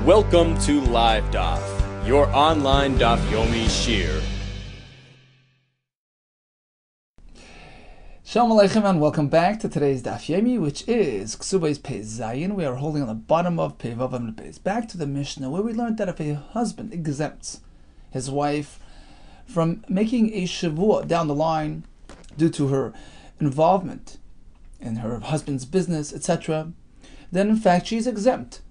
Welcome to Live Daf, your online Daf Yomi Shir. Shalom Aleichem and welcome back to today's Daf Yomi, which is Kesubos Pei Zayin. We are holding on the bottom of Pei Vav and Pei. Back to the Mishnah, where we learned that if a husband exempts his wife from making a shavua down the line due to her involvement in her husband's business, etc., then in fact she's exempt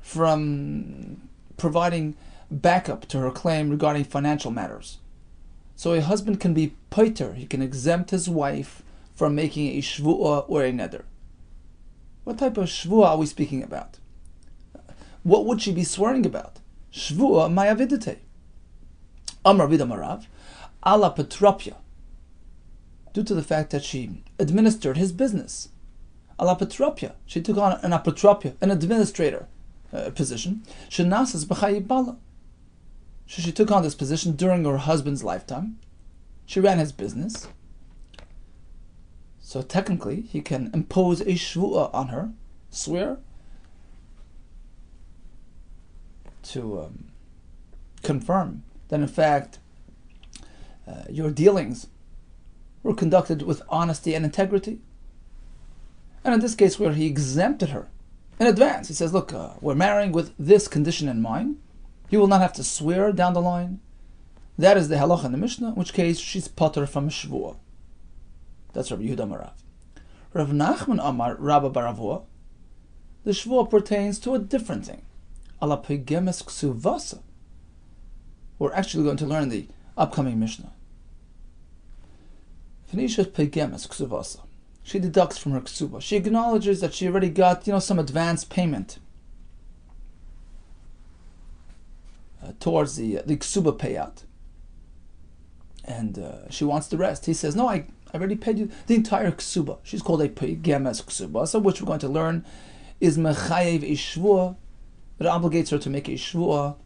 from providing backup to her claim regarding financial matters. So a husband can be poiter, he can exempt his wife from making a shvuah or a neder. What type of shvuah are we speaking about? What would she be swearing about? Shvuah mayavidite. Amar vidamarav, ala petropia. Due to the fact that she administered his business. Ala petropia. She took on an apotropia, an administrator position. Shenasas b'chayibala. She took on this position during her husband's lifetime. She ran his business. So technically, he can impose a shvuah on her, swear, to confirm that in fact your dealings were conducted with honesty and integrity. And in this case, where he exempted her in advance, he says, look, we're marrying with this condition in mind. You will not have to swear down the line. That is the halacha in the Mishnah, in which case she's potter from a shvuah. That's Rabbi Yehuda Marav. Rav Nachman Amar Rabba Baravua. The shvuah pertains to a different thing. Ala pegemes ksuvasa. We're actually going to learn the upcoming Mishnah. Finishes pegemes ksuvasa. She deducts from her ksuba. She acknowledges that she already got, some advance payment towards the ksuba payout, and she wants the rest. He says, no, I already paid you the entire ksuba. She's called a pegemes ksuba, so which we're going to learn is mechayev a shvuah. It obligates her to make a shvuah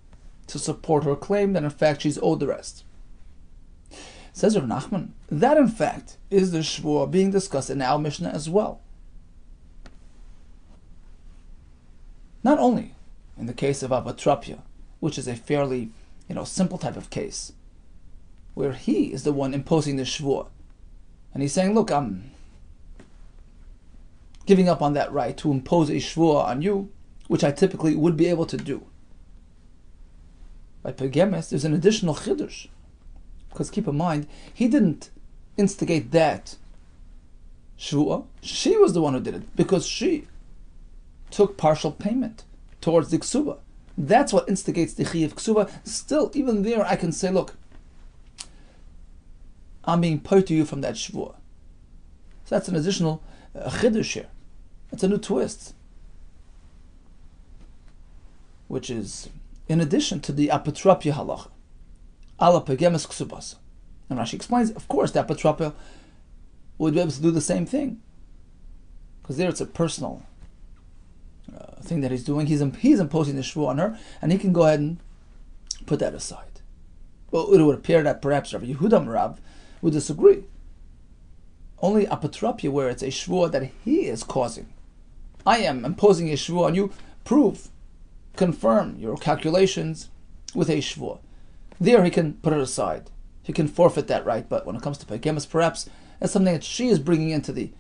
to support her claim that in fact she's owed the rest. Says Rav Nachman, that in fact is the shvuah being discussed in our Mishnah as well. Not only in the case of apotropia, which is a fairly, simple type of case, where he is the one imposing the shvuah, and he's saying, look, I'm giving up on that right to impose a shvuah on you, which I typically would be able to do. By pegemes, there's an additional chiddush. Because keep in mind, he didn't instigate that shvuah. She was the one who did it, because she took partial payment towards the ksuba. That's what instigates the chiyuv ksuba. Still, even there, I can say, look, I'm being paid to you from that shvuah. So that's an additional chiddush here. That's a new twist, which is in addition to the apotropia halacha. Ala pegemes ksubasa. And Rashi explains, of course, the apotropia would be able to do the same thing, because there it's a personal thing that he's doing. He's imposing the shvuah on her, and he can go ahead and put that aside. Well, it would appear that perhaps Rabbi Yehuda Marav would disagree. Only apotropia, where it's a shvuah that he is causing. I am imposing a shvuah on you. Prove, confirm your calculations with a shvuah. There he can put it aside. He can forfeit that right. But when it comes to pegemes, perhaps that's something that she is bringing into the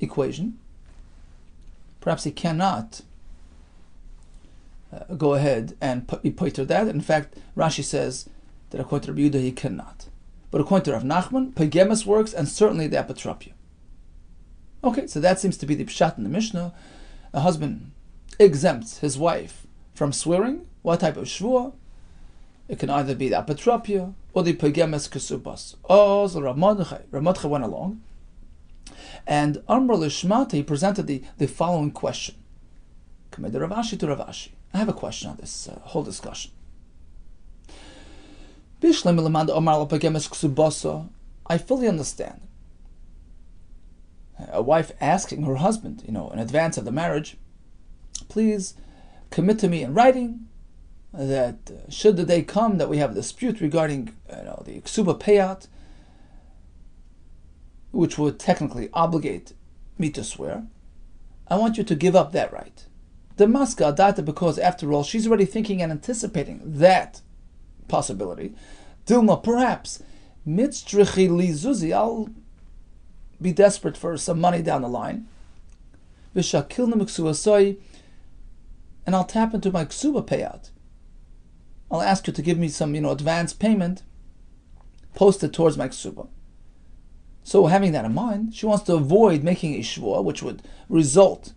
equation. Perhaps he cannot go ahead and be poiter that. In fact, Rashi says that according to Rabbi Yehuda, he cannot. But according to Rav Nachman, pegemes works, and certainly the apotropia. Okay, so that seems to be the pshat in the Mishnah. A husband exempts his wife from swearing. What type of shvuah? It can either be the apotropia or the pegemes kesubos. Oh, so Rav Mordechai went along, and Amr Lishmata, he presented the following question. Committed Rav Ashi to Rav Ashi. I have a question on this whole discussion. I fully understand a wife asking her husband, in advance of the marriage, please commit to me in writing that should the day come that we have a dispute regarding the ksuba payout, which would technically obligate me to swear, I want you to give up that right. The maska data, because after all, she's already thinking and anticipating that possibility. Dilma, perhaps, mitztrichi li zuzi, I'll be desperate for some money down the line. V'shakilna miksuasoi, and I'll tap into my ksuba payout. I'll ask you to give me some, advance payment posted towards my ksuba. So having that in mind, she wants to avoid making a shvua, which would result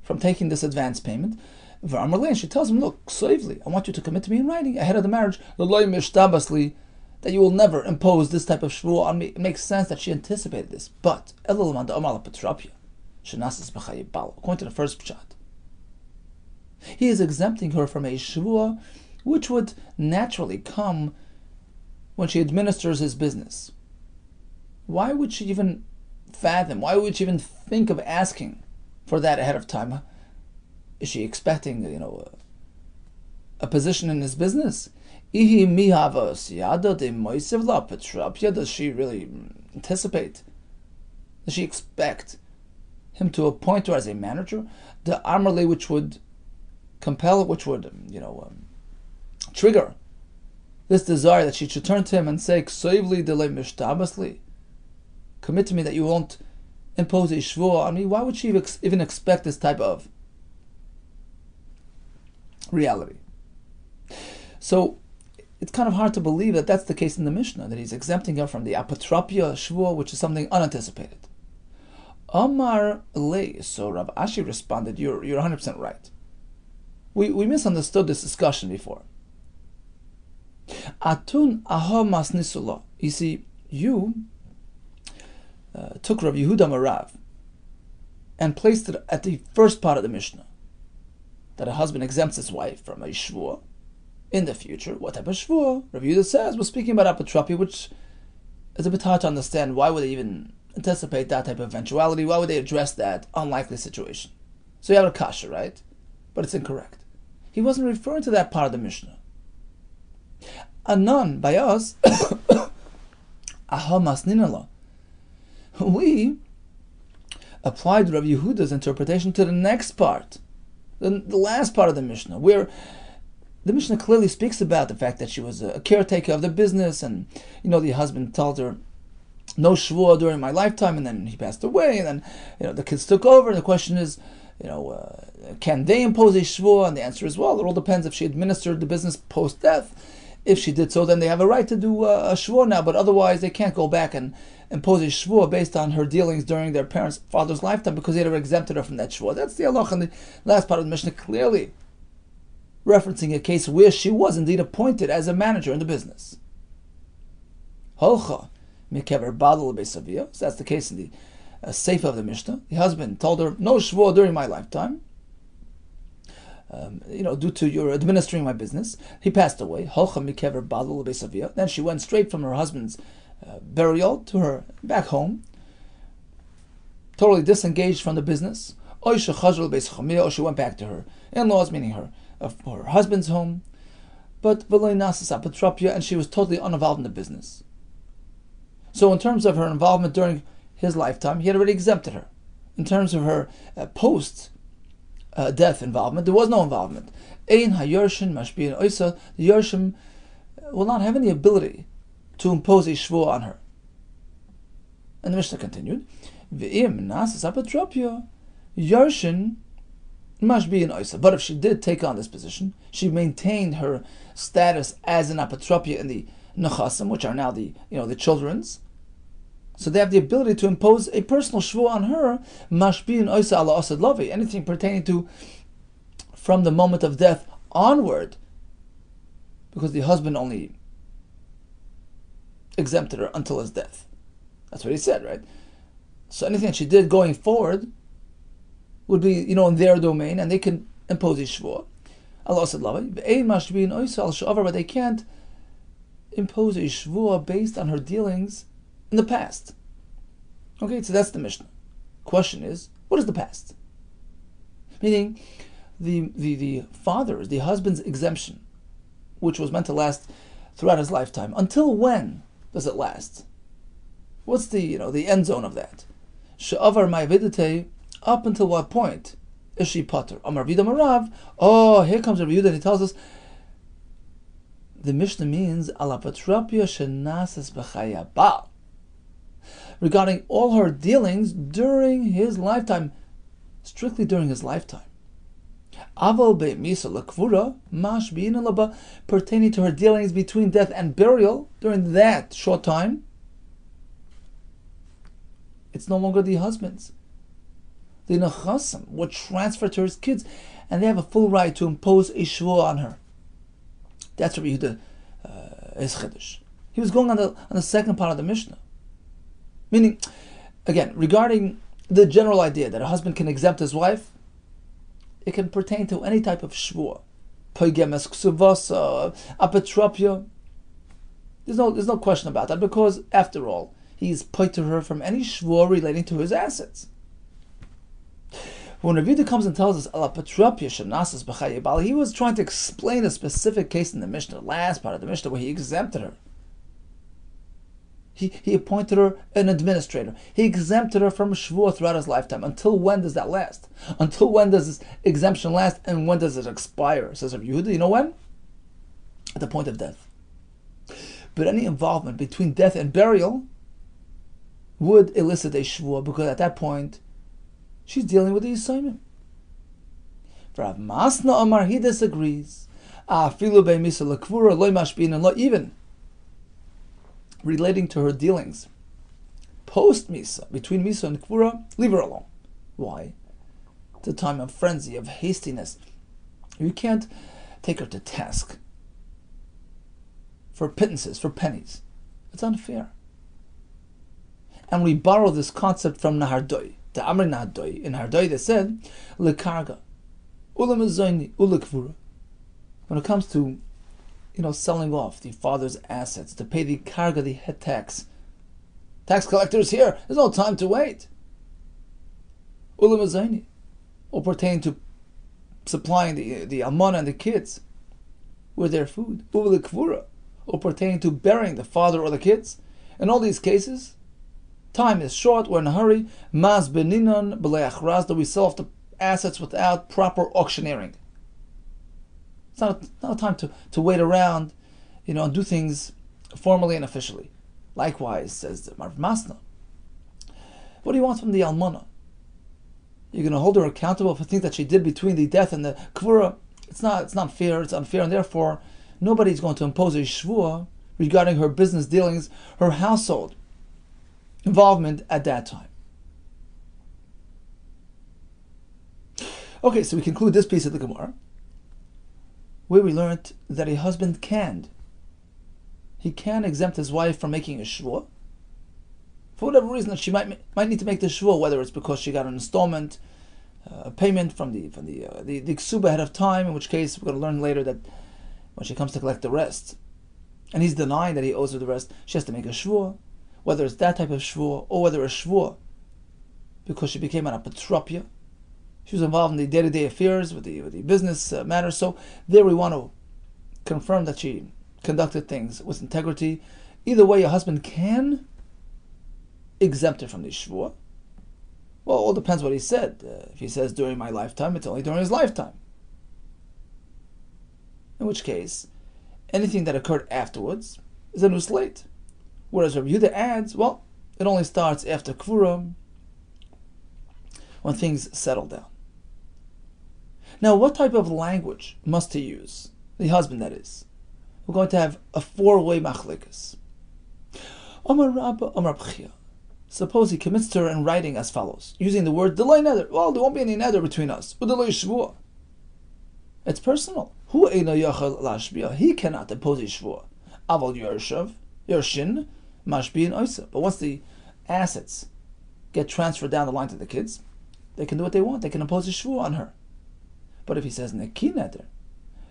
from taking this advance payment. And she tells him, look, ksovli, I want you to commit to me in writing ahead of the marriage, that you will never impose this type of shvua on me. It makes sense that she anticipated this. But, according to the first pshat, he is exempting her from a shvua which would naturally come when she administers his business. Why would she even fathom? Why would she even think of asking for that ahead of time? Is she expecting, a position in his business? Does she really anticipate? Does she expect him to appoint her as a manager? The Amarle, which would compel, which would, trigger this desire that she should turn to him and say, commit to me that you won't impose a shvua on me. Why would she even expect this type of reality? So it's kind of hard to believe that that's the case in the Mishnah, that he's exempting her from the apotropia shvua, which is something unanticipated. Amar le, so Rav Ashi responded, you're 100% right. We misunderstood this discussion before. Atun ahamas nisula. You see, you took Rabbi Yehuda Marav and placed it at the first part of the Mishnah, that a husband exempts his wife from a shvua in the future. What type of shvua? Rabbi Yehuda says we're speaking about apotropia, which is a bit hard to understand. Why would they even anticipate that type of eventuality? Why would they address that unlikely situation? So you have a kasha, right? But it's incorrect. He wasn't referring to that part of the Mishnah. Anan, by us, ahamas ninala. We applied Rabbi Yehuda's interpretation to the next part, the last part of the Mishnah, where the Mishnah clearly speaks about the fact that she was a caretaker of the business, and the husband told her no shvua during my lifetime, and then he passed away, and then the kids took over. And the question is, can they impose a shvua? And the answer is, well, it all depends if she administered the business post death. If she did so, then they have a right to do a shvua now, but otherwise they can't go back and impose a shvua based on her dealings during their father's lifetime, because they never exempted her from that shvua. That's the halach in the last part of the Mishnah, clearly referencing a case where she was indeed appointed as a manager in the business. Holcha mikever badal beisavia. So that's the case in the Seifa of the Mishnah. The husband told her, no shvua during my lifetime, due to your administering my business. He passed away. Holcha mikever badal beisavia. Then she went straight from her husband's burial to her back home, totally disengaged from the business. Or she went back to her in-laws, meaning her husband's home, but and she was totally uninvolved in the business. So in terms of her involvement during his lifetime, he had already exempted her. In terms of her post-death involvement, there was no involvement. Ein hayorshin mashbiin oisa. The yorshim will not have any ability to impose a shvua on her. And the Mishnah continued, V'im nasas apotropia, Yarshin must be an oisa. But if she did take on this position, she maintained her status as an apotropia in the nechasim, which are now the children's. So they have the ability to impose a personal shvua on her, must be an oisa ala osad lavi, anything pertaining to from the moment of death onward, because the husband only exempted her until his death. That's what he said, right? So anything that she did going forward would be, in their domain, and they can impose a shvua. Allah said, but they can't impose a shvua based on her dealings in the past. Okay, so that's the Mishnah. Question is, what is the past? Meaning, the father's, the husband's exemption, which was meant to last throughout his lifetime, until when does it last? What's the end zone of that? She'avar ma'avidite, up until what point is she potter? Amar Vida Marav. Oh, here comes Rabbi Yehuda and he tells us the Mishnah means alapatropia shenasas b'chaya ba'al, regarding all her dealings during his lifetime, strictly during his lifetime. Aval be'misa l'kvura mash b'ina laba, pertaining to her dealings between death and burial during that short time, it's no longer the husband's. The nechasim were transferred to his kids, and they have a full right to impose a shvua on her. That's Rabbi Yehuda is chiddush. He was going on the second part of the Mishnah, meaning, again, regarding the general idea that a husband can exempt his wife, it can pertain to any type of shvua, poigemes, kesubos, apotropia. There's no question about that, because after all, he's poit to her from any shvua relating to his assets. When Rabbi Yehuda comes and tells us alapotropia shenasas b'chaya ba'al, he was trying to explain a specific case in the Mishnah, the last part of the Mishnah, where he exempted her. He appointed her an administrator. He exempted her from shvua throughout his lifetime. Until when does that last? Until when does this exemption last, and when does it expire? Says Rabbi Yehuda, you know when? At the point of death. But any involvement between death and burial would elicit a shvua, because at that point she's dealing with the Yisayimim. Rav Masna Amar, he disagrees. Even relating to her dealings post Misa, between Misa and Kvura, leave her alone. Why? It's a time of frenzy, of hastiness. You can't take her to task for pittances, for pennies. It's unfair. And we borrow this concept from Nahardoi. The Amri Nahardoi. In Nahardoi they said, Lekarga, Ulamazayni, Ulakvura. When it comes to, selling off the father's assets to pay the karga, the head tax. Tax collector is here. There's no time to wait. Ulamazayni, or pertaining to supplying the almana and the kids with their food. Ulakvura, or pertaining to burying the father or the kids. In all these cases, time is short, we're in a hurry. Mas beninon b'leachraz, that we sell off the assets without proper auctioneering. It's not a time to wait around, and do things formally and officially. Likewise, says Rav Masna, what do you want from the almana? You're going to hold her accountable for things that she did between the death and the kvura. It's not fair. It's unfair, and therefore nobody's going to impose a shvua regarding her business dealings, her household involvement at that time. Okay, so we conclude this piece of the Gemara, where we learned that a husband can exempt his wife from making a shvua for whatever reason that she might need to make the shvua, whether it's because she got an installment, a payment from the ksuba ahead of time, in which case we're going to learn later that when she comes to collect the rest, and he's denying that he owes her the rest, she has to make a shvua, whether it's that type of shvua or whether a shvua because she became an apotropia. She was involved in the day-to-day affairs with the business matters. So there we want to confirm that she conducted things with integrity. Either way, a husband can exempt her from the shvua. Well, it all depends what he said. If he says during my lifetime, it's only during his lifetime. In which case, anything that occurred afterwards is a new slate. Whereas Rabbi Yehuda adds, well, it only starts after Kvura, when things settle down. Now, what type of language must he use? The husband, that is. We're going to have a four-way machlikas. Amar Rabba, Amar B'chia. Suppose he commits to her in writing as follows, using the word delay nether. Well, there won't be any nether between us. Udelay shvua. It's personal. Hu eino yachal lashbia. He cannot impose a shvua. Aval yorshav, yorshin, mashbi and oisa. But once the assets get transferred down the line to the kids, they can do what they want. They can impose a shvua on her. But if he says neki neder,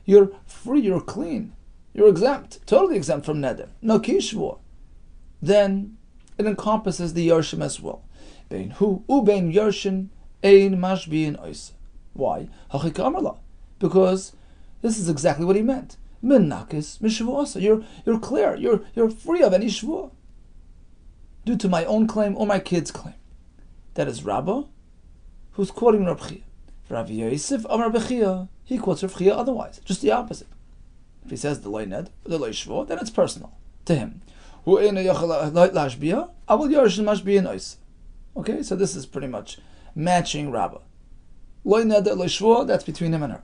you're free, you're clean, you're exempt, totally exempt from neder, no ki shvua, then it encompasses the Yershim as well. Bein hu ubein Yershin ein mashbiin oisa. Why? Hachik amarla. Because this is exactly what he meant. Menakis mishvuasa. You're clear. You're free of any shvua due to my own claim or my kid's claim. That is Rabbah, who's quoting Reb Chia. Rabbi Yosef Amar Bechia, he quotes Rav Chia otherwise, just the opposite. If he says the loy ned, the loy shvo, then it's personal to him. Okay, so this is pretty much matching Rabbah. Loy ned, loy shvo, that's between him and her.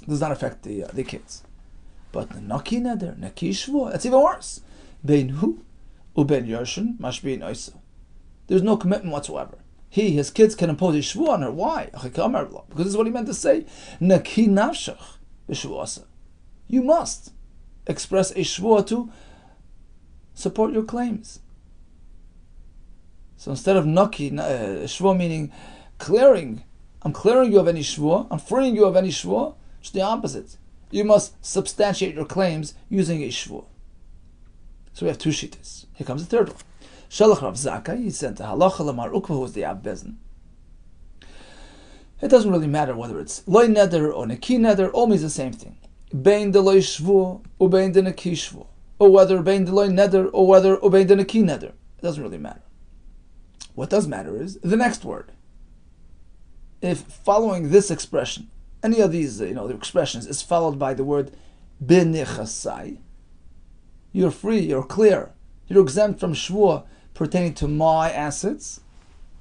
Does not affect the kids. But the naki neder, naki shvo, that's even worse. Bein hu uben yorshin mashbiin oisa. There's no commitment whatsoever. His kids can impose a shvu on her. Why? Because this is what he meant to say. Naki nafshach b'shvuasa. You must express a shvu to support your claims. So instead of naki, shvu meaning clearing, I'm clearing you of any shvu, I'm freeing you of any shvu, it's the opposite. You must substantiate your claims using a shvu. So we have two shittas. Here comes the third one. Shalach Rav Zakkai, he sent to Halacha Lamar Ukva, who was the Ab Bezin. It doesn't really matter whether it's loy neder or neki neder, all means the same thing. Bein de loy shvu, or bein de neki shvu. Or whether bein de loy neder, or whether bein de neki neder. It doesn't really matter. What does matter is the next word. If following this expression, any of these the expressions is followed by the word benichasai, you're free, you're clear, you're exempt from shvuah pertaining to my assets,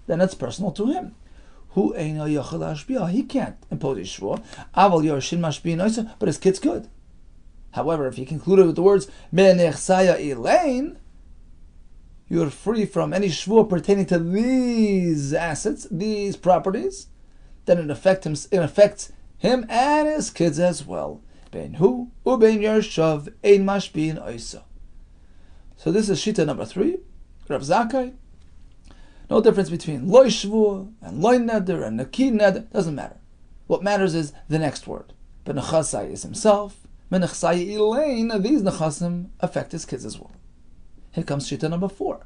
then it's personal to him. He can't impose a shvuah, but his kids could. However, if he concluded with the words elaine, you're free from any shvuah pertaining to these assets, these properties, then it affects him and his kids as well. Ben hu uben yershav ein mashbiin oisa. So this is shita number 3, Rav Zakkai. No difference between loy shvuah and loy neder and neki neder. Doesn't matter. What matters is the next word. Benechasai is himself. Benechasai elaine. These nechasim affect his kids as well. Here comes shita number 4.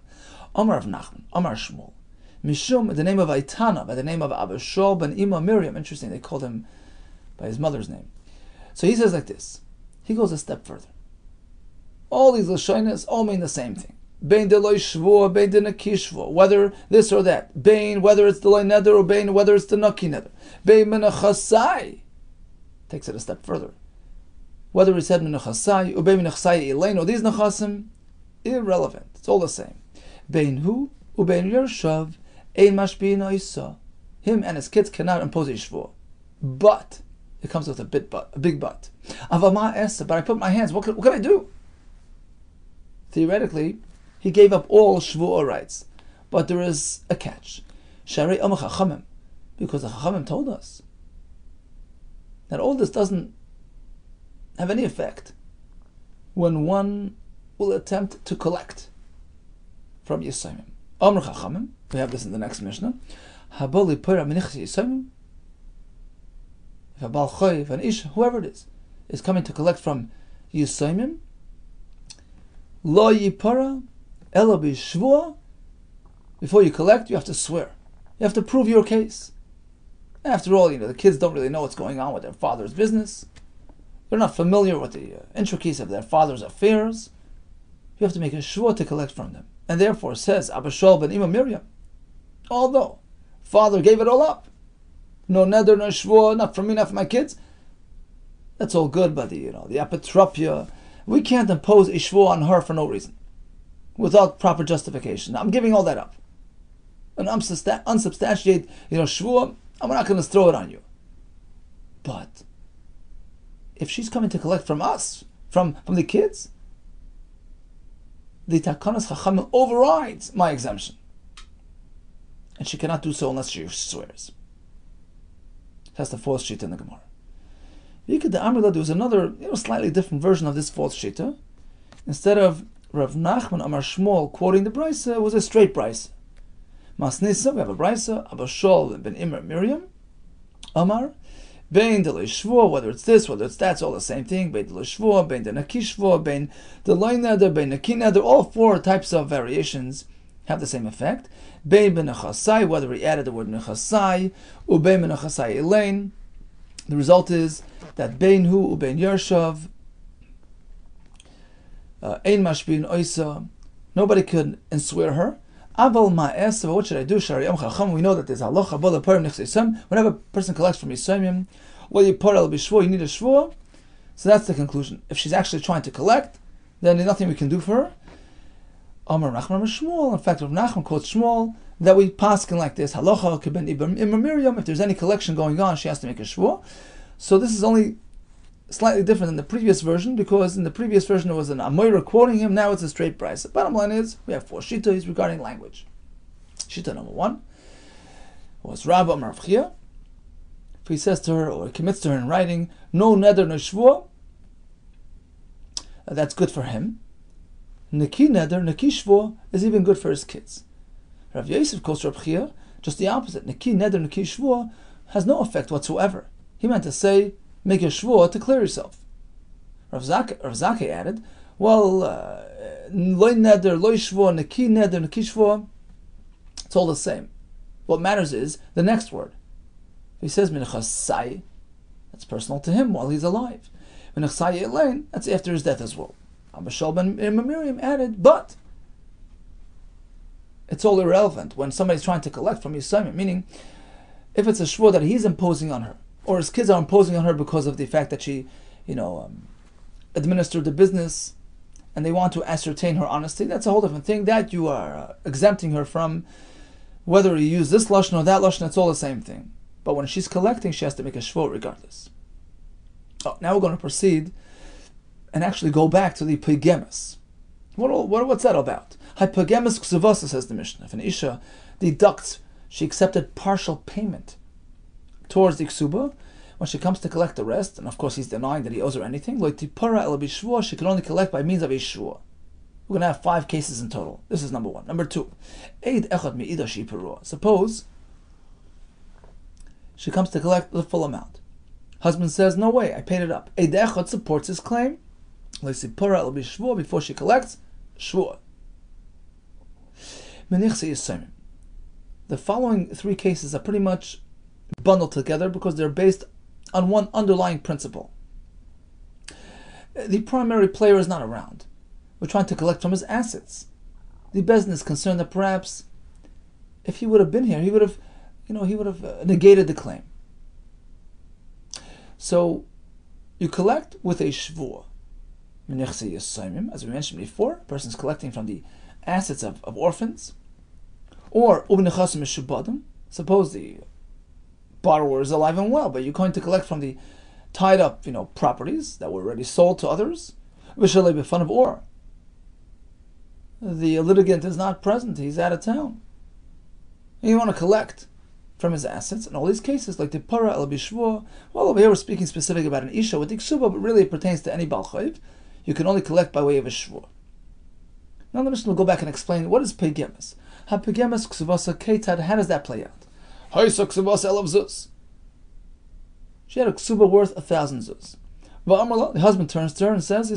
Amar Rav Nachman, Amar Shmuel. Mishum, the name of Aitana, by the name of Abba Shol ben Ima Miriam. Interesting, they called him by his mother's name. So he says like this. He goes a step further. All these lashonas all mean the same thing. Bein de loy shvuah, bein de neki shvuah, whether this or that. Bein, whether it's the loy neder, or bein, whether it's the naki neder. Bein menachasai, takes it a step further. Whether he said menachasai, or bein menachasai elaine, or these nachasim, irrelevant. It's all the same. Bein hu, or bein yershav, ein mashbiin oisa. Him and his kids cannot impose a shvuah. But, it comes with a big but. Avama esa, but I put my hands, what can I do? Theoretically, he gave up all shvuah rights, but there is a catch. Sharei Amar Chachamim, because the Chachamim told us that all this doesn't have any effect when one will attempt to collect from Yisayim. Amar Chachamim, we have this in the next Mishnah. Haboli Pura Minichas Yisayim. If a Baal Choy, an Ish, whoever it is coming to collect from Yisayim, Lo yipara ela b'shvuah. Before you collect, you have to swear. You have to prove your case. After all, the kids don't really know what's going on with their father's business. They're not familiar with the intricacies of their father's affairs. You have to make a shvuah to collect from them. And therefore, says Abba Shol ben Ima Miriam, although father gave it all up, no neder, no shvuah, not for me, not for my kids, that's all good, but the apotropia, we can't impose a shvuah on her for no reason, without proper justification. I'm giving all that up. An unsubstantiated, shvuah, I'm not going to throw it on you. But if she's coming to collect from us, from the kids, the Takanas Chachamim overrides my exemption, and she cannot do so unless she swears. That's the fourth shita in the Gemara. There was another, slightly different version of this fourth shita. Instead of Rav Nachman Amar Shmuel quoting the brisa, it was a straight brisa. Masnisa, we have a brisa, Abba Shol ben Immer Miriam, Amar, Bein de shvuah, whether it's this, whether it's that, it's all the same thing. Bein de shvuah, bein de neki shvuah, bein de loy neder, bein neki neder, all 4 types of variations have the same effect. Bein benachasai, whether he added the word benachasai, u bein benachasai elaine. The result is that bein hu ubein yershav, ein mashbin oisa, nobody could enswear her. Aval ma'es, what should I do? Shari Yom Chacham. We know that there's halacha b'la parim nechsei yisayim. Whenever a person collects from yisayim, well, you put al b'shvua, you need a shvua. So that's the conclusion. If she's actually trying to collect, then there's nothing we can do for her. Amar Nachman Shmuel. In fact, Rav Nachman quotes Shmuel that we paskin like this: halacha keben ibn Miriam. If there's any collection going on, she has to make a shvua. So this is only slightly different than the previous version, because in the previous version it was an Amoira quoting him, now it's a straight price. The bottom line is, we have 4 shittas regarding language. Shitta number 1 was Rabba Amar Rav Chia. If he says to her, or commits to her in writing, no neder, no shvua, that's good for him. Neki neder, neki shvua is even good for his kids. Rav Yosef quotes Rav Chia, just the opposite. Neki neder, neki shvua has no effect whatsoever. He meant to say, make a shvua to clear yourself. Rav Zakkai added, well, loy neder, loy shvua, neki neder, neki shvua, it's all the same. What matters is the next word. He says, minachasai, that's personal to him while he's alive. Minachasai elain, that's after his death as well. Abishal ben Miriam added, but it's all irrelevant when somebody's trying to collect from Yisayim, meaning if it's a shvua that he's imposing on her, or his kids are imposing on her because of the fact that she, administered the business, and they want to ascertain her honesty, that's a whole different thing. That you are exempting her from, whether you use this lashon or that lashon, it's all the same thing. But when she's collecting, she has to make a shvua regardless. Now we're going to proceed and actually go back to the pegemis. What's that about? Pegemis Kesubos, says the Mishnah. If an isha deducts, she accepted partial payment towards the ksuba, when she comes to collect the rest, and of course he's denying that he owes her anything, she can only collect by means of a shvua. We're going to have 5 cases in total. This is number 1. Number 2, suppose she comes to collect the full amount. Husband says, no way, I paid it up. Eid echad supports his claim. Before she collects, shvua. The following 3 cases are pretty much bundled together because they're based on one underlying principle. The primary player is not around. We're trying to collect from his assets. The Bezdin is concerned that perhaps if he would have been here, he would have negated the claim. So you collect with a shvua. As we mentioned before, a person is collecting from the assets of orphans, or suppose the borrower is alive and well, but you're going to collect from the tied up, properties that were already sold to others, or the litigant is not present, he's out of town. And you want to collect from his assets. In all these cases, like the para el bishvua, well, over here we're speaking specific about an isha with the ksuba, but really it pertains to any bal chayv. You can only collect by way of a shvua. Now the Mishnah will go back and explain what is pegemis. Pegemis ksubasa keitad, how does that play out? She had a ksuba worth 1,000 zuz. The husband turns to her and says,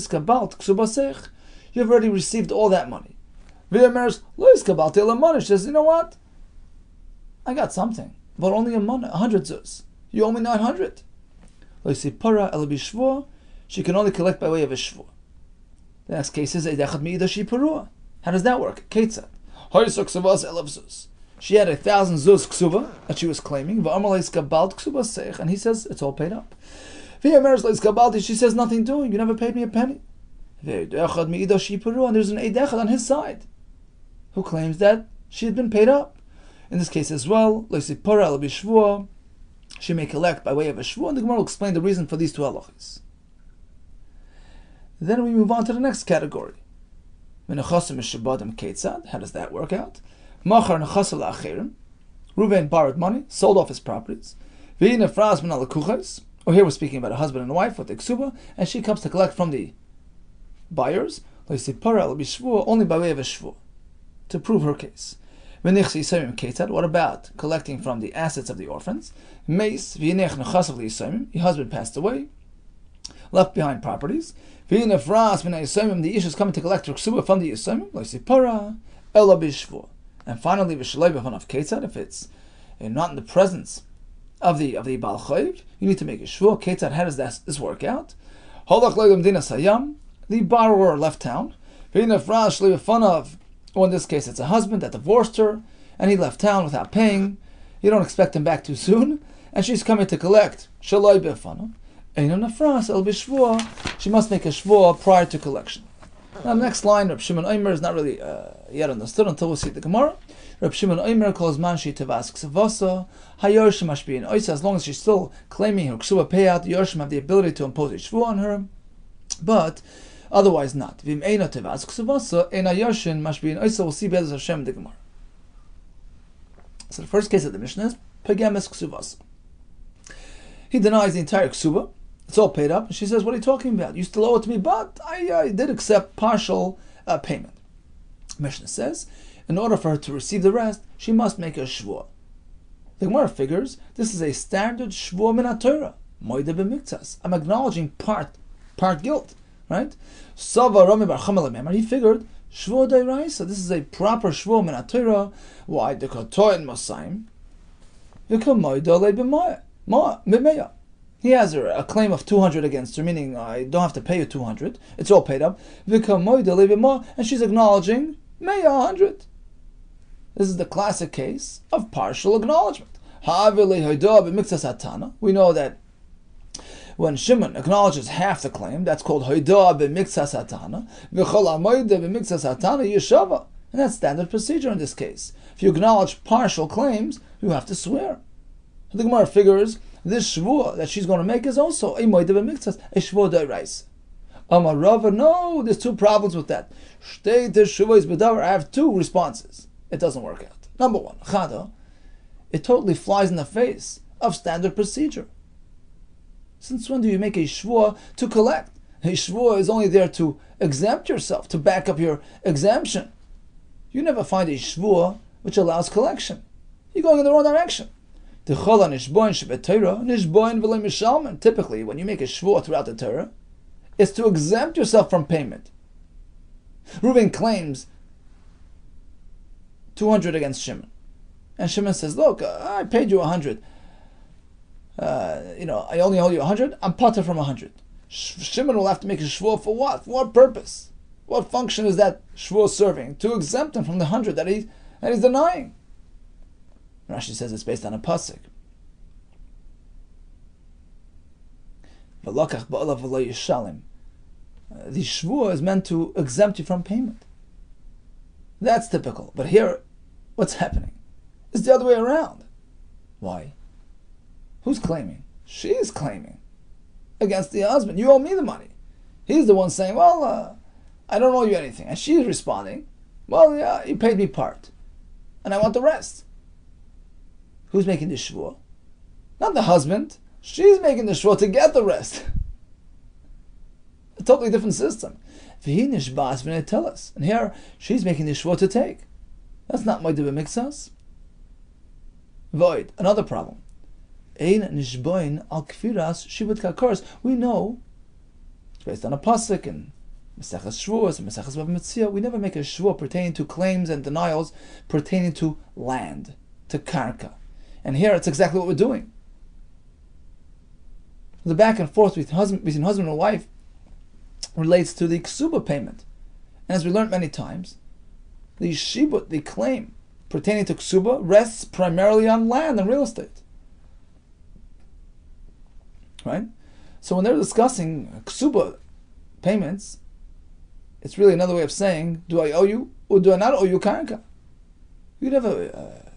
you've already received all that money. She says, you know what? I got something, but only 100 zuz. You owe me 900. She can only collect by way of a shvua. The next case is how does that work? She had 1,000 zuz ksuba that she was claiming, and he says it's all paid up. She says nothing doing. You never paid me a penny. And there's an eidechad on his side who claims that she had been paid up. In this case as well, she may collect by way of a shvua, and the Gemara will explain the reason for these 2 halachas. Then we move on to the next category. How does that work out? Reuven borrowed money, sold off his properties. Or here we're speaking about a husband and a wife with the ksuba, and she comes to collect from the buyers, only by way of a shvua, to prove her case. What about collecting from the assets of the orphans? Your husband passed away, left behind properties. The ish is coming to collect her ksuba from the yisayim. And finally, if it's not in the presence of the Baal Chayv, you need to make a shvua. Ketzad, how does this work out? The borrower left town. Or in this case, it's a husband that divorced her, and he left town without paying. You don't expect him back too soon, and she's coming to collect. Shaloi befana. Eino nafras el b'shvua. She must make a shvua prior to collection. Now, the next line, Reb Shimon Omer, is not really yet understood until we see the Gemara. Reb Shimon Omer calls manshi tevas ksavosa. Hayorshim mashbiin oisa. As long as she's still claiming her ksuba payout, the yorshim have the ability to impose a shvua on her, but otherwise not. Vim eino tevas ksavosa eina yorshin mashbiin oisa. We'll see Be'ez Hashem in the Gemara. So the first case of the Mishnah is Pegemes Kesubos. He denies the entire Kesuba. It's all paid up. And she says, what are you talking about? You still owe it to me, but I did accept partial payment. Mishnah says, in order for her to receive the rest, she must make a shvua. The Gemara figures, this is a standard shvua min ha-Torah. Moide b'miktzas. I'm acknowledging part guilt. Right? Sava Rami bar Chama l'memar. He figured, shvua d'oraisa. This is a proper shvua min ha-Torah. Why? The kotoin mosayim. He has a claim of 200 against her, meaning I don't have to pay you 200. It's all paid up. And she's acknowledging 100. This is the classic case of partial acknowledgement. We know that when Shimon acknowledges half the claim, that's called hoidah b'miktsas hatana. And that's standard procedure in this case. If you acknowledge partial claims, you have to swear. The Gemara figures this shvua that she's going to make is also a moide b'miktzas, a shvua d'oraisa. Amar Rava, no, there's two problems with that. I have two responses. It doesn't work out. Number one, chada, it totally flies in the face of standard procedure. Since when do you make a shvua to collect? A shvua is only there to exempt yourself, to back up your exemption. You never find a shvua which allows collection. You're going in the wrong direction. Typically, when you make a shvua throughout the Torah, it's to exempt yourself from payment. Reuben claims 200 against Shimon. And Shimon says, look, I paid you 100. I only owe you 100. I'm pater from 100. Shimon will have to make a shvua for what? For what purpose? What function is that shvua serving? To exempt him from the 100 that he's denying. Rashi says it's based on a pasuk. The shvua is meant to exempt you from payment. That's typical. But here, what's happening? It's the other way around. Why? Who's claiming? She's claiming against the husband. You owe me the money. He's the one saying, well, I don't owe you anything. And she's responding, well, yeah, you paid me part. And I want the rest. Who's making the shvua? Not the husband. She's making the shvua to get the rest. A totally different system. And here, she's making the shvua to take. That's not moide b'miktzas. Void. Another problem. Ein nishboin al kfiras shibud kakors. We know, it's based on a pasuk and Maseches Shvuos and Maseches Bava Metzia. We never make a shvua pertaining to claims and denials pertaining to land, to karka. And here it's exactly what we're doing. The back and forth between husband and wife relates to the ksuba payment. And as we learned many times, the shibut, the claim pertaining to ksuba, rests primarily on land and real estate. Right? So when they're discussing ksuba payments, it's really another way of saying, do I owe you or do I not owe you karka? You never,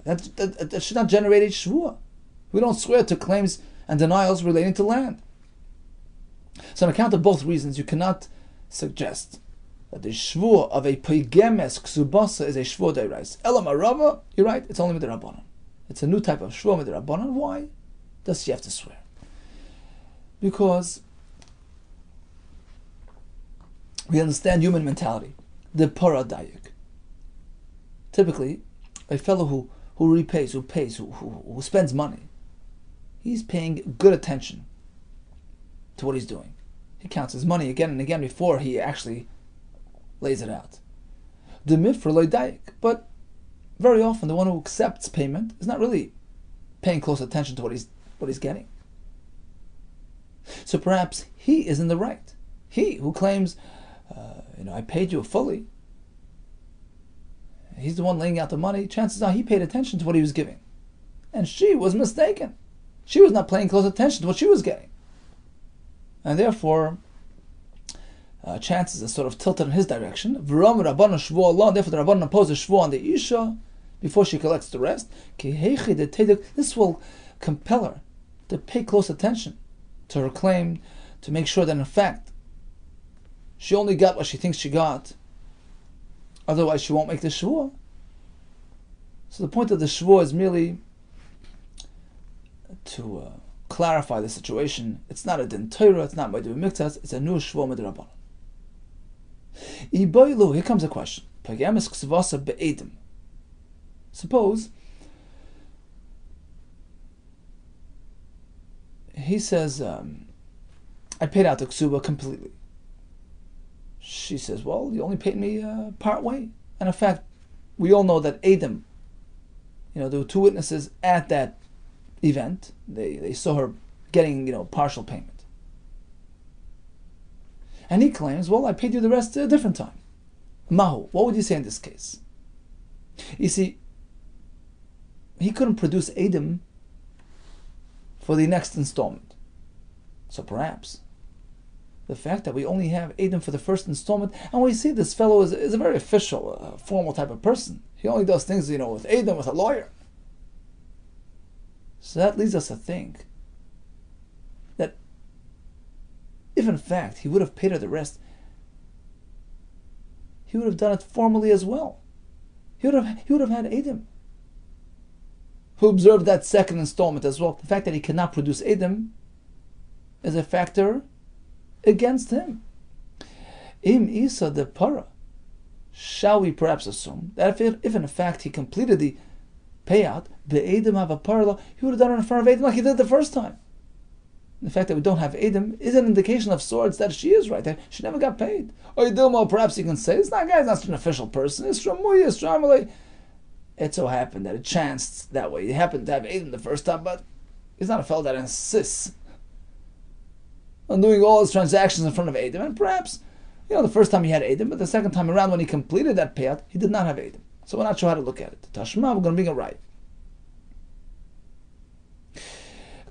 that should not generate a shvua. We don't swear to claims and denials relating to land. So on account of both reasons, you cannot suggest that the shvua of a pegemes ksubasa is a shvua d'oraisa. Elam arava, you're right, it's only midrabanan. It's a new type of shvua midrabanan. Why does she have to swear? Because we understand human mentality, the paradayik. Typically, a fellow who repays, who pays, who spends money, he's paying good attention to what he's doing. He counts his money again and again before he actually lays it out. The mifra loydayik, but very often the one who accepts payment is not really paying close attention to what he's getting. So perhaps he is in the right. He who claims, I paid you fully. he's the one laying out the money, chances are he paid attention to what he was giving. And she was mistaken. She was not paying close attention to what she was getting. And therefore, chances are sort of tilted in his direction. Therefore, the Rabbanan impose a shvuah on the Isha before she collects the rest. This will compel her to pay close attention to her claim, to make sure that in fact she only got what she thinks she got. Otherwise, she won't make the shvuah. So the point of the shvuah is merely to clarify the situation. It's not a din Torah, it's not Ma'adim Miktas, it's a new shvuah midrabanan. Here comes a question. Suppose he says, I paid out the ksuba completely. She says, well, you only paid me part way. And in fact, we all know that Adam, there were two witnesses at that event. They saw her getting, partial payment. And he claims, well, I paid you the rest at a different time. Mahu, what would you say in this case? You see, he couldn't produce Adam for the next installment. So perhaps the fact that we only have Adam for the first installment, and we see this fellow is a very official, formal type of person. He only does things, with Adam, with a lawyer. So that leads us to think that if in fact he would have paid her the rest, he would have done it formally as well. He would have had Adam, who observed that second installment as well. The fact that he cannot produce Adam is a factor against him. Im Isa de Para. Shall we perhaps assume that if in fact he completed the payout, the Adam have a parla, he would have done it in front of Adam like he did the first time. The fact that we don't have Adam is an indication of sorts that she is right, that she never got paid. Or Dilmo, perhaps you can say, this guy's not such an official person. It's Ramuya, it's Ramale. It so happened that it chanced that way. He happened to have Adam the first time, but he's not a fellow that insists on doing all his transactions in front of Adam. And perhaps, the first time he had Adam, but the second time around when he completed that payout, he did not have Adam. So we're not sure how to look at it. Tashma, we're going to bring it right.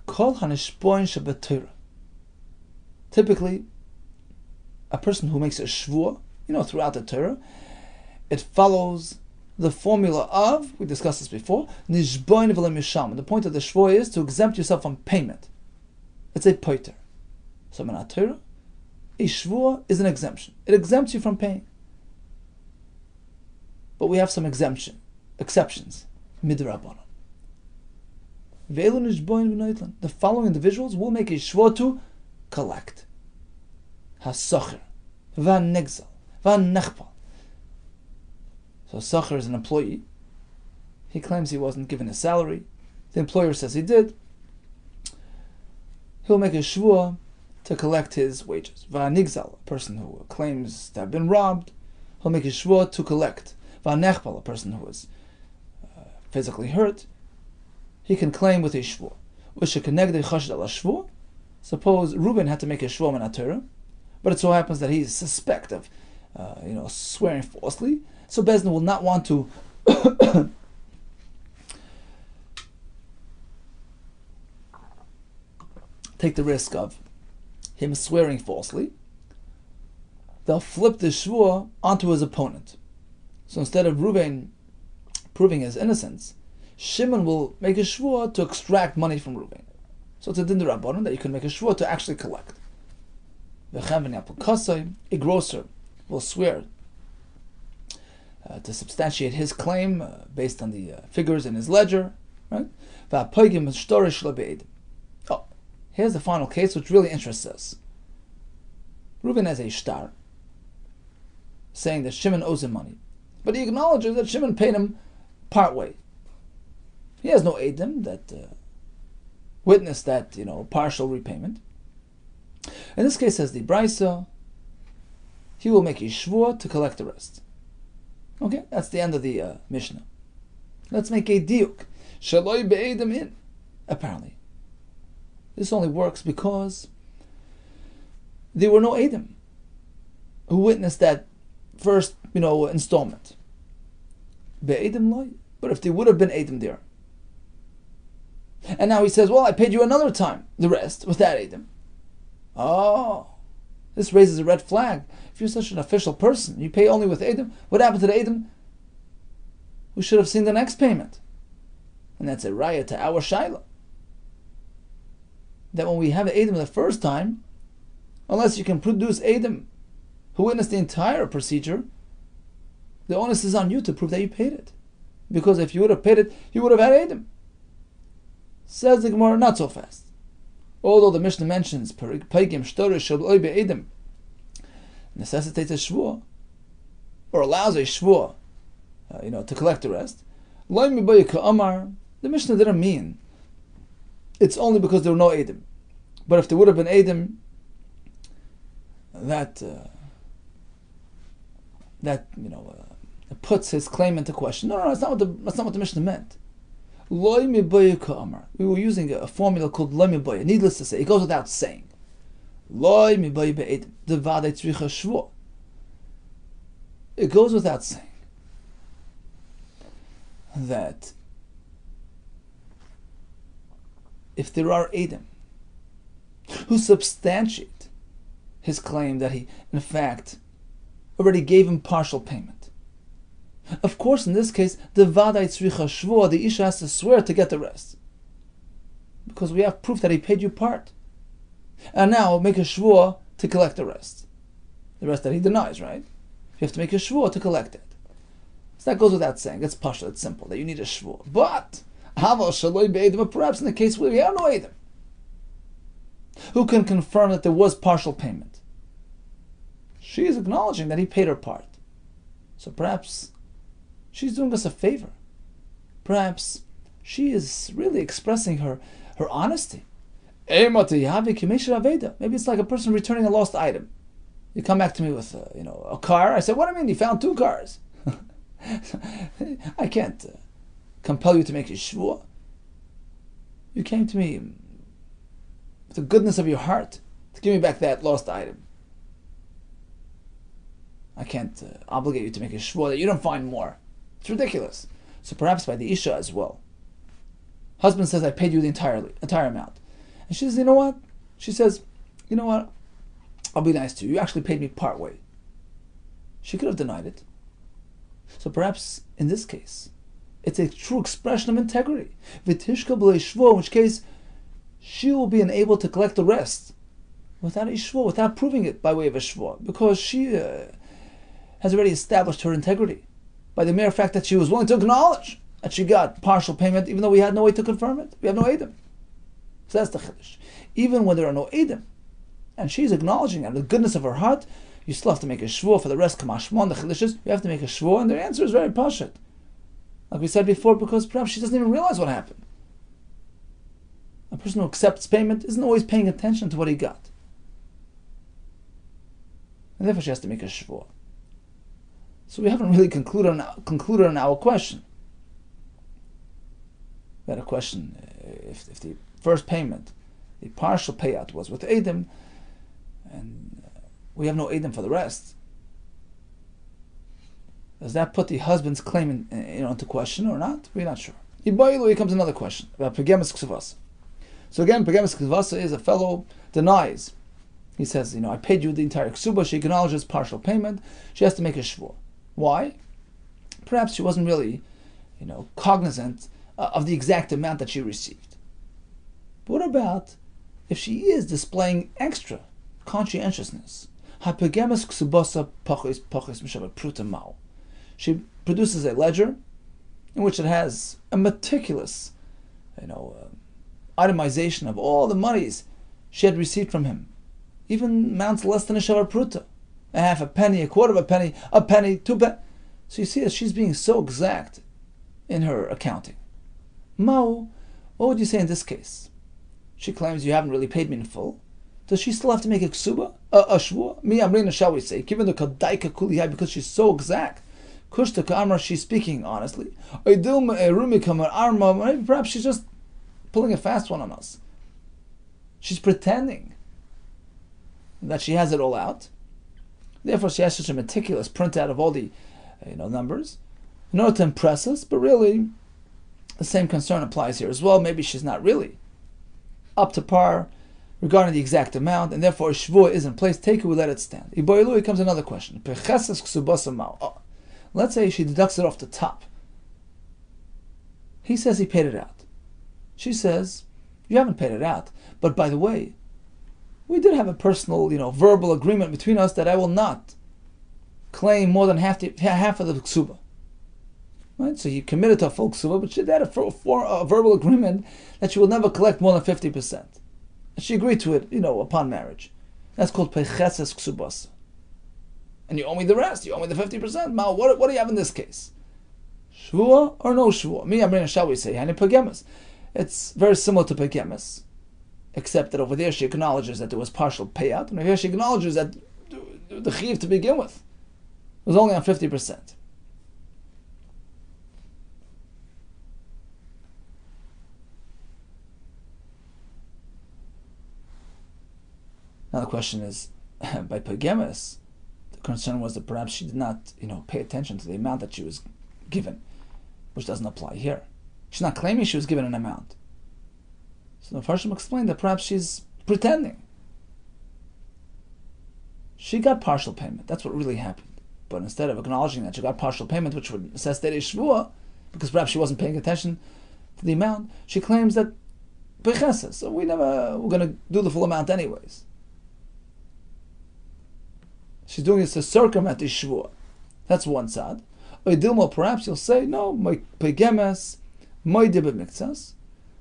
Kol hanishpoin shebetorah. Typically, a person who makes a shvuah, throughout the Torah, it follows the formula of, we discussed this before, nishboin v'lem yisham. And the point of the shvuah is to exempt yourself from payment. It's a poiter. So in our Torah, a shvuah is an exemption. It exempts you from paying. But we have some exceptions. Midrabanan. The following individuals will make a shvuah to collect. Hasacher, v'negzal, v'nechpal. So Sacher is an employee. He claims he wasn't given a salary. The employer says he did. He'll make a shvuah to collect his wages. V'nigzal, a person who claims to have been robbed, he'll make a shvuah to collect. V'nechpal, a person who is physically hurt, he can claim with a shvuah. Suppose Reuben had to make a shvuah min Torah, but it so happens that he's suspect of, swearing falsely. So Bezdin will not want to take the risk of him swearing falsely. They'll flip the shvuah onto his opponent. So instead of Reuben proving his innocence, Shimon will make a shvuah to extract money from Reuben. So it's a din d'Rabbanan that you can make a shvuah to actually collect. A grocer will swear to substantiate his claim based on the figures in his ledger. Right? Oh, here's the final case which really interests us. Reuben has a shtar saying that Shimon owes him money, but he acknowledges that Shimon paid him part way. He has no Edom that witnessed that partial repayment. In this case, says the Brisa, he will make a shvuah to collect the rest. Okay, that's the end of the Mishnah. Let's make a diuk. Shaloi be'edem in. Apparently, this only works because there were no Edom who witnessed that first, installment. Be'edim loy. But if there would have been edim there, and now he says, well, I paid you another time, the rest, without edim. Oh, this raises a red flag. If you're such an official person, you pay only with edim, what happened to the edim? We should have seen the next payment. And that's a raya to our shaila. That when we have edim the first time, unless you can produce edim who witnessed the entire procedure, the onus is on you to prove that you paid it. Because if you would have paid it, you would have had edim. Says the Gemara, not so fast. Although the Mishnah mentions necessitates a shvua, or allows a shvua, to collect the rest. The Mishnah didn't mean it's only because there were no edim. But if there would have been edim, that puts his claim into question. No, that's not what the Mishnah meant. Loy miboye ka'amar. We were using a formula called loy miboye. Needless to say, it goes without saying. Loy miboye be'edim. Devadei tzricha shvua. It goes without saying that if there are edim who substantiate his claim that he, in fact, already gave him partial payment, of course, in this case, the vadai tzricha shvua, the isha has to swear to get the rest, because we have proof that he paid you part, and now make a shvua to collect the rest that he denies, right? You have to make a shvua to collect it. So that goes without saying. It's pasha, it's simple, that you need a shvua. But perhaps in the case where we have no edim, who can confirm that there was partial payment? She is acknowledging that he paid her part. So perhaps she's doing us a favor. Perhaps she is really expressing her honesty. Maybe it's like a person returning a lost item. You come back to me with a car. I said, what do you mean you found 2 cars? I can't compel you to make a shvua. You came to me with the goodness of your heart to give me back that lost item. I can't obligate you to make a shvua that you don't find more. It's ridiculous. So perhaps by the isha as well. Husband says, I paid you the entire amount. And she says, you know what? She says, you know what? I'll be nice to you. You actually paid me part way. She could have denied it. So perhaps in this case, it's a true expression of integrity. V'tishka b'lei shvua, in which case she will be unable to collect the rest without a shvua, without proving it by way of a shvua, because she has already established her integrity by the mere fact that she was willing to acknowledge that she got partial payment, even though we had no way to confirm it. We have no edim. So that's the chiddush. Even when there are no edim, and she's acknowledging out of the goodness of her heart, you still have to make a shvua for the rest. Kamashmon, the chiddush, you have to make a shvua, and their answer is very pashut. Like we said before, because perhaps she doesn't even realize what happened. A person who accepts payment isn't always paying attention to what he got. And therefore she has to make a shvua. So we haven't really concluded on our question. We had a question, if the first payment, the partial payout was with edim, and we have no edim for the rest, does that put the husband's claim into question or not? We're not sure. Here comes another question about pegemes kesubos. So again, pegemes kesubos is a fellow denies. He says, I paid you the entire kesubos. She acknowledges partial payment. She has to make a shvua. Why? Perhaps she wasn't really, cognizant of the exact amount that she received. But what about if she is displaying extra conscientiousness? Pegemes kesubos pachos mishavat pruta mao. She produces a ledger in which it has a meticulous, itemization of all the monies she had received from him, even amounts less than a shavar pruta, a half a penny, a quarter of a penny, 2 pennies. So you see that she's being so exact in her accounting. Mao, what would you say in this case? She claims you haven't really paid me in full. Does she still have to make a ksuba, a shvua? Mi amrina, shall we say, given the kadaika kuliyai, because she's so exact. Kushta ka'amra, she's speaking honestly. Maybe perhaps she's just pulling a fast one on us. She's pretending that she has it all out. Therefore, she has such a meticulous printout of all the numbers. in order to impress us, but really the same concern applies here as well. Maybe she's not really up to par regarding the exact amount, and therefore a shvuah is in place. Take it, we let it stand. Here comes another question. Let's say she deducts it off the top. He says he paid it out. She says, you haven't paid it out. But by the way, we did have a personal, verbal agreement between us that I will not claim more than half of the ksuba. Right? So he committed to a full ksuba, but she had a verbal agreement that she will never collect more than 50%. And she agreed to it, upon marriage. That's called pecheses ksubos. And you owe me the rest. You owe me the 50%. Now, what do you have in this case? Shvuah or no shvuah? Mi amrina, shall we say, hani pagemes. It's very similar to pagemes, except that over there she acknowledges that there was partial payout, and over here she acknowledges that the chiv to begin with was only on 50%. Now the question is, by pagemes, the concern was that perhaps she did not, pay attention to the amount that she was given, which doesn't apply here. She's not claiming she was given an amount. So the Farshim explained that perhaps she's pretending. She got partial payment. That's what really happened. But instead of acknowledging that she got partial payment, which would necessitate a shvuah, because perhaps she wasn't paying attention to the amount, she claims that becheses, so we're going to do the full amount anyways. She's doing this to circumvent the shvuah. That's one side. Or Dilma, perhaps you'll say, no, my pegemes, my dibbe miktsas.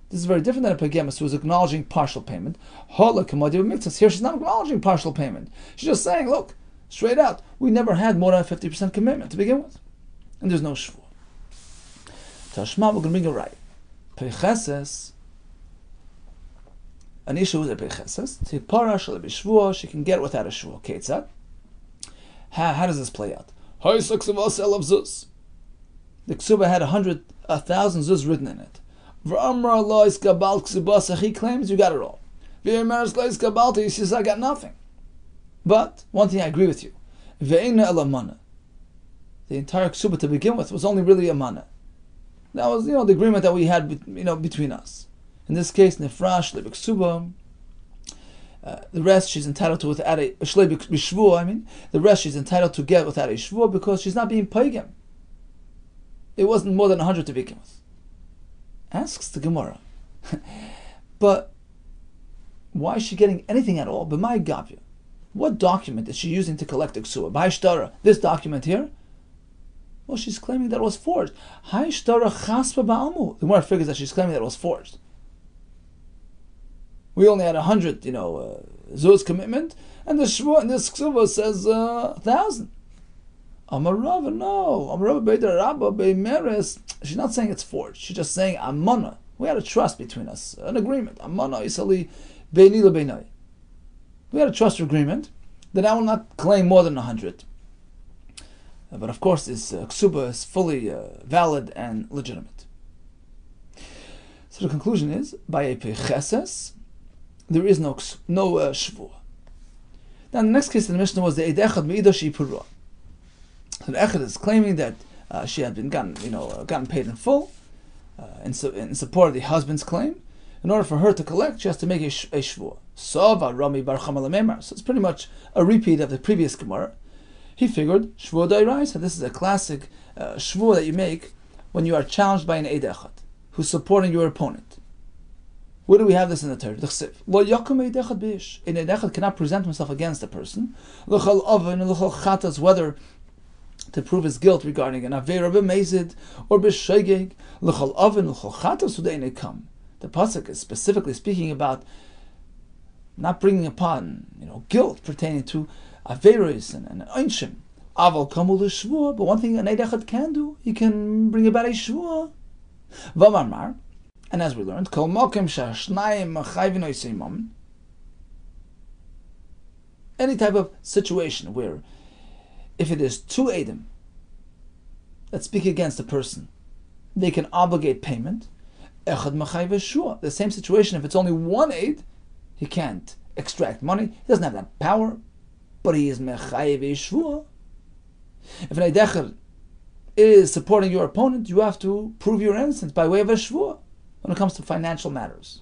This is very different than a pegemes who is acknowledging partial payment. Here she's not acknowledging partial payment. She's just saying, look, straight out, we never had more than a 50% commitment to begin with. And there's no shvuah. Tashma, we're going to bring it right. Pecheses, an issue with a pecheses, she can get it without a shvuah. Ketzad. How does this play out? The ksuba had 1,000 zuz written in it. He claims you got it all. He says, I got nothing. But one thing I agree with you. The entire ksuba to begin with was only really a mana. That was, the agreement that we had, between us. In this case, nefrash lebeksuba. The rest she's entitled to without a shvuah. The rest she's entitled to get without a shvuah because she's not being paigim. It wasn't more than 100 to begin with. Asks the Gemara, but why is she getting anything at all? B'may gavya. What document is she using to collect the ksuba? B'haishtara. This document here. Well, she's claiming that it was forged. Haishtara chaspa ba'almu. The Gemara figures that she's claiming that it was forged. We only had 100, zuz commitment, and the shvuah in this ksuba says 1,000. Amar Rava, no. Amar Rava Beider Rabba Beimeres. She's not saying it's forged. She's just saying amana. We had a trust between us, an agreement. Amana isali beini lebeinai. We had a trust agreement that I will not claim more than 100. But of course, this ksuba is fully valid and legitimate. So the conclusion is, by a pecheses, there is no shvuah. Now the next case in the Mishnah was the Eidechad Me'idash Ipurah. So the Echad is claiming that she had been gotten paid in full in support of the husband's claim. In order for her to collect, she has to make a shvuah. Sova Rami Bar Chamal Memar. So it's pretty much a repeat of the previous Gemara. He figured shvuah da'iraisa. This is a classic shvuah that you make when you are challenged by an Eidechad who's supporting your opponent. Where do we have this in the Torah? Lo yakum eidechad bish. An eidechad cannot present himself against a person. L'chal oven and l'chal chatas, whether to prove his guilt regarding an avera b'mezid or b'shegeg. L'chal oven l'chal chatas u'deinei kam. The pasuk is specifically speaking about not bringing upon guilt pertaining to averos and einshim. Aval kamu l'shvuah. But one thing an eidechad can do, he can bring about a shvuah. V'marmar. And as we learned, any type of situation where if it is two Eidim that speak against a person, they can obligate payment. The same situation, if it's only one Eid, he can't extract money. He doesn't have that power, but he is mechayev shvuah. If an Eidecher is supporting your opponent, you have to prove your innocence by way of a shvua when it comes to financial matters.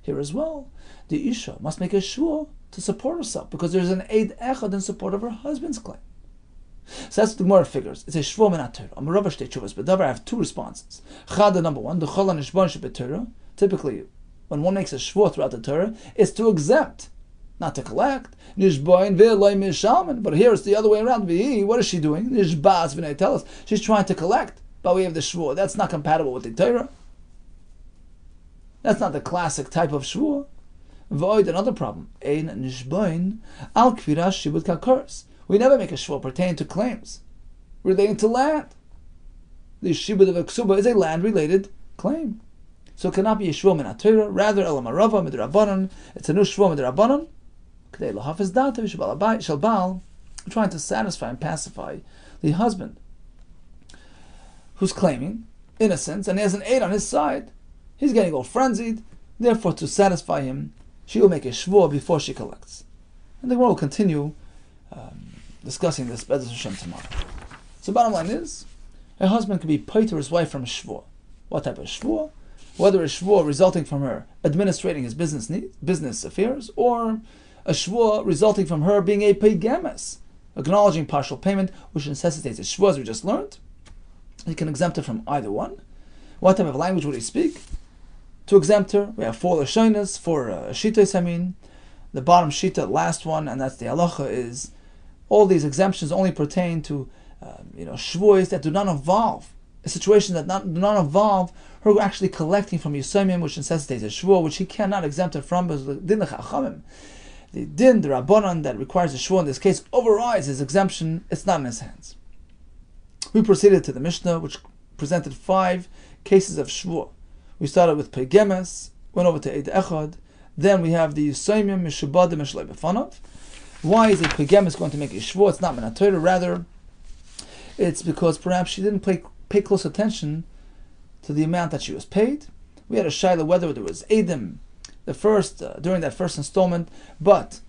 Here as well, the Isha must make a shvua to support herself because there's an Eid Echad in support of her husband's claim. So that's what the Gemara figures. It's a shvua min haTorah. Amarava shtei tshuvas b'davar. I have two responses. Chada, number one, the chol hanishbon shebeTorah. Typically, when one makes a shvua throughout the Torah, it's to exempt, not to collect. Nishboin v'eloi mishalman. But here it's the other way around. What is she doing? Nishbaz v'nei tell us. She's trying to collect by way of the shvua. That's not compatible with the Torah. That's not the classic type of shvua. Void, another problem. Ein nishboin al kviras shibud kakurs. We never make a shvua pertaining to claims relating to land. The shibud of a ksuba is a land-related claim. So it cannot be a shvua min haTorah, rather elamarava midrabanan. It's a new shvua midrabanan. K'dei lahafiz data v'shal baal, trying to satisfy and pacify the husband who's claiming innocence and he has an aid on his side. He's getting all frenzied. Therefore, to satisfy him, she will make a shvua before she collects. And the Gemara will continue discussing this B'ezras Hashem tomorrow. So bottom line is, a husband can be paid to his wife from a shvua. What type of shvua? Whether a shvua resulting from her administrating his business affairs, or a shvua resulting from her being a peigemes, acknowledging partial payment, which necessitates a shvua, as we just learned. He can exempt her from either one. What type of language would he speak? To exempt her, we have 4 lashonos, 4 shitos. The bottom shita, last one, and that's the halacha, is all these exemptions only pertain to shvuos that do not involve a situation that do not involve her actually collecting from Yisomim, which necessitates a shvua, which he cannot exempt her from, because the din l'chachamim, the din, the rabbanon that requires a shvua in this case overrides his exemption. It's not in his hands. We proceeded to the Mishnah, which presented 5 cases of shvua. We started with peigemes, went over to Eid Echad, then we have the Yisomim mishubadim mishlei b'fanav. Why is a peigemes going to make a shvua? It's not min haTorah, rather it's because perhaps she didn't pay close attention to the amount that she was paid. We had a shaila whether there was edim during that first installment, but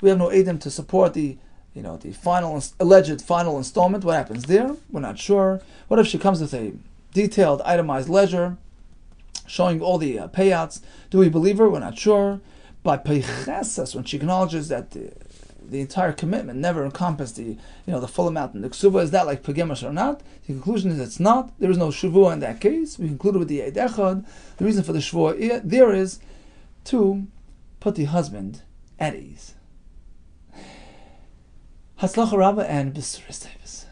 we have no edim to support the alleged final installment. What happens there? We're not sure. What if she comes with a detailed, itemized ledger showing all the payouts? Do we believe her? We're not sure. By peichesas, when she acknowledges that the entire commitment never encompassed the full amount in the ksuba, is that like peigemes or not? The conclusion is it's not. There is no shvua in that case. We concluded with the Eid Echad. The reason for the shvua there is to put the husband at ease. Hatzlacha Rabbah and B'suras Tevis.